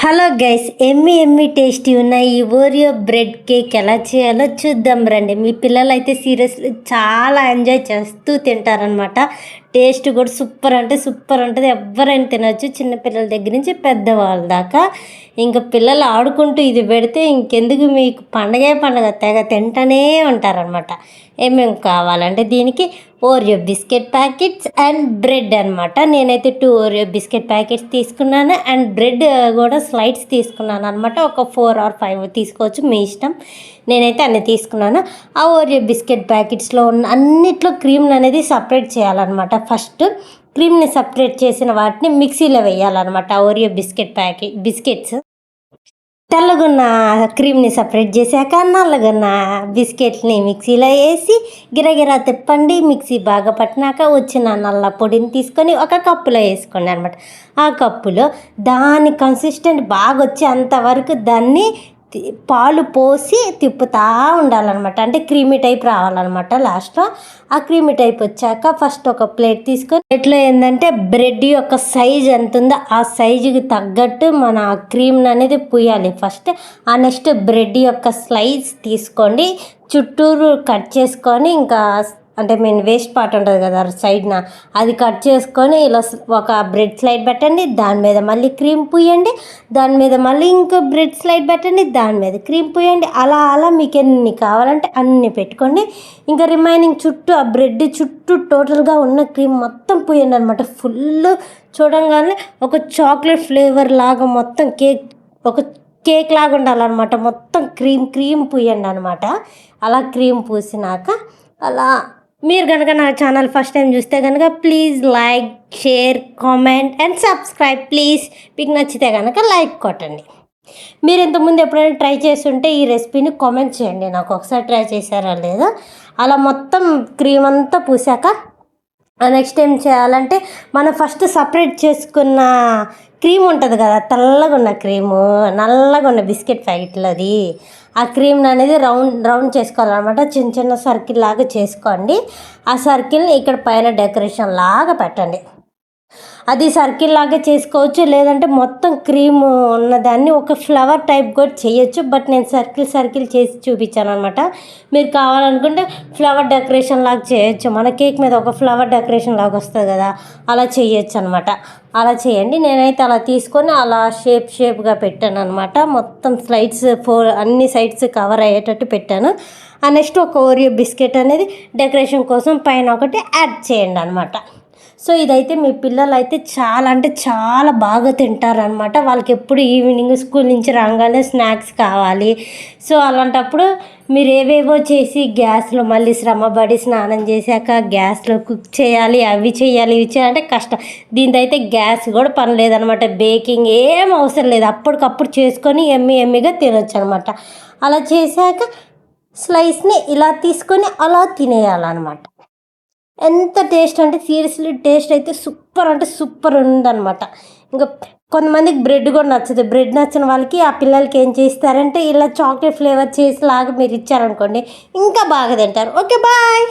Hello guys, ఎమ్మి tasty ఉన్న ఈ Oreo bread cake ఎలా చేయాలో చూద్దాం రండి. మీ పిల్లలు అయితే సీరియస్లీ చాలా ఎంజాయ్ చేస్తూ తింటారనమాట. టేస్ట్ కూడా సూపర్ అంటే సూపర్ ఉంటుంది. ఎవరైనా తినొచ్చు, చిన్నపిల్లల దగ్గర నుంచి పెద్దవాళ్ళ దాకా. ఇంకా పిల్లలు ఆడుకుంటూ ఇది పెడితే ఇంకెందుకు, మీకు పండగ తెగ తింటూనే ఉంటారనమాట. ఏమేమి కావాలంటే దీనికి Oreo biscuit packets and bread అనమాట. నేనైతే 2 ఓరియో బిస్కెట్ ప్యాకెట్స్ తీసుకున్నాను అండ్ బ్రెడ్ కూడా స్లైడ్స్ తీసుకున్నాను అనమాట. ఒక 4 or 5 తీసుకోవచ్చు, మీ ఇష్టం. నేనైతే అన్ని తీసుకున్నాను. ఆ ఓరియో బిస్కెట్ ప్యాకెట్స్లో ఉన్న అన్నిట్లో క్రీమ్ అనేది సపరేట్ చేయాలన్నమాట. ఫస్ట్ క్రీమ్ని సపరేట్ చేసిన వాటిని మిక్సీలో వేయాలన్నమాట. ఓరియో బిస్కెట్స్ తెల్లగున్న క్రీమ్ని సపరేట్ చేశాక నల్లగున్న బిస్కెట్ని మిక్సీలో వేసి గిరగిరా తిప్పండి. మిక్సీ బాగా పట్టినాక వచ్చిన నల్ల పొడిని తీసుకొని ఒక కప్పులో వేసుకోండి అనమాట. ఆ కప్పులో దాని కన్సిస్టెంట్ బాగా వచ్చే అంతవరకు దాన్ని పాలు పోసి తిప్పుతూ ఉండాలన్నమాట. అంటే క్రీమీ టైప్ రావాలన్నమాట. లాస్ట్లో ఆ క్రీమీ టైప్ వచ్చాక ఫస్ట్ ఒక ప్లేట్ తీసుకొని, ప్లేట్లో ఏంటంటే బ్రెడ్ యొక్క సైజ్ ఎంత ఉందో ఆ సైజుకి తగ్గట్టు మన క్రీమ్ అనేది పూయాలి ఫస్ట్. ఆ నెక్స్ట్ బ్రెడ్ యొక్క స్లైస్ తీసుకోండి, చుట్టూరు కట్ చేసుకొని, ఇంకా అంటే వేస్ట్ పార్ట్ ఉంటుంది కదా సైడ్న, అది కట్ చేసుకొని ఇలా ఒక బ్రెడ్ స్లైడ్ పెట్టండి. దాని మీద మళ్ళీ క్రీమ్ పూయండి. దాని మీద మళ్ళీ ఇంకో బ్రెడ్ స్లైడ్ పెట్టండి. దాని మీద క్రీమ్ పూయండి. అలా మీకు ఎన్ని కావాలంటే అన్ని పెట్టుకోండి. ఇంకా రిమైనింగ్ చుట్టూ ఆ బ్రెడ్ చుట్టూ టోటల్గా ఉన్న క్రీమ్ మొత్తం పూయండి అనమాట. ఫుల్ చూడంగానే ఒక చాక్లెట్ ఫ్లేవర్ లాగా మొత్తం కేక్ లాగా ఉండాలన్నమాట. మొత్తం క్రీమ్ పూయండి అనమాట. అలా క్రీమ్ పూసినాక అలా మీరు కనుక నా ఛానల్ ఫస్ట్ టైం చూస్తే కనుక please like, share, comment and subscribe please. మీకు నచ్చితే కనుక లైక్ కొట్టండి. మీరు ఇంతకుముందు ఎప్పుడైనా ట్రై చేస్తుంటే ఈ రెసిపీని కామెంట్ చేయండి నాకు, ఒకసారి ట్రై చేశారా లేదా. అలా మొత్తం క్రీమ్ అంతా పూసాక నెక్స్ట్ ఏం చేయాలంటే, మనం ఫస్ట్ సపరేట్ చేసుకున్న క్రీమ్ ఉంటుంది కదా, తెల్లగా ఉన్న క్రీము, నల్లగా ఉన్న బిస్కెట్ ప్యాకెట్లు, అది ఆ క్రీమ్ అనేది రౌండ్ చేసుకోవాలన్నమాట. చిన్న సర్కిల్ లాగా చేసుకోండి. ఆ సర్కిల్ని ఇక్కడ పైన డెకరేషన్ లాగా పెట్టండి. అది సర్కిల్ లాగా చేసుకోవచ్చు, లేదంటే మొత్తం క్రీమ్ ఉన్నదాన్ని ఒక ఫ్లవర్ టైప్ కూడా చేయొచ్చు. బట్ నేను సర్కిల్ చేసి చూపించాను అనమాట. మీరు కావాలనుకుంటే ఫ్లవర్ డెకరేషన్ లాగా చేయొచ్చు. మన కేక్ మీద ఒక ఫ్లవర్ డెకరేషన్ లాగా వస్తుంది కదా, అలా చేయొచ్చు అనమాట. అలా చేయండి. నేనైతే అలా తీసుకొని అలా షేప్గా పెట్టాను అనమాట. మొత్తం స్లైడ్స్ అన్ని సైడ్స్ కవర్ అయ్యేటట్టు పెట్టాను. నెక్స్ట్ ఒక ఓరియో బిస్కెట్ అనేది డెకరేషన్ కోసం పైన ఒకటి యాడ్ చేయండి అనమాట. సో ఇదైతే మీ పిల్లలు అయితే చాలా అంటే చాలా బాగా తింటారనమాట. వాళ్ళకి ఎప్పుడు ఈవినింగ్ స్కూల్ నుంచి రాగానే స్నాక్స్ కావాలి. సో అలాంటప్పుడు మీరు ఏవేవో చేసి గ్యాస్లో మళ్ళీ శ్రమపడి స్నానం చేశాక గ్యాస్లో కుక్ చేయాలి, అవి చేయాలి ఇవి చేయాలంటే కష్టం. దీంతో అయితే గ్యాస్ కూడా పని లేదనమాట. బేకింగ్ ఏం అవసరం లేదు, అప్పటికప్పుడు చేసుకొని ఎమ్మిగా తినొచ్చు అనమాట. అలా చేశాక స్లైస్ని ఇలా తీసుకొని అలా తినేయాలన్నమాట. ఎంత టేస్ట్ అంటే సీరియస్లీ టేస్ట్ అయితే సూపర్ అంటే సూపర్ ఉందన్నమాట. ఇంకా కొంతమందికి బ్రెడ్ కూడా నచ్చదు. బ్రెడ్ నచ్చిన వాళ్ళకి ఆ పిల్లలకి ఏం చేస్తారంటే ఇలా చాక్లెట్ ఫ్లేవర్ చేసి లాగా మీరు ఇచ్చారనుకోండి, ఇంకా బాగా తింటారు. Okay, bye.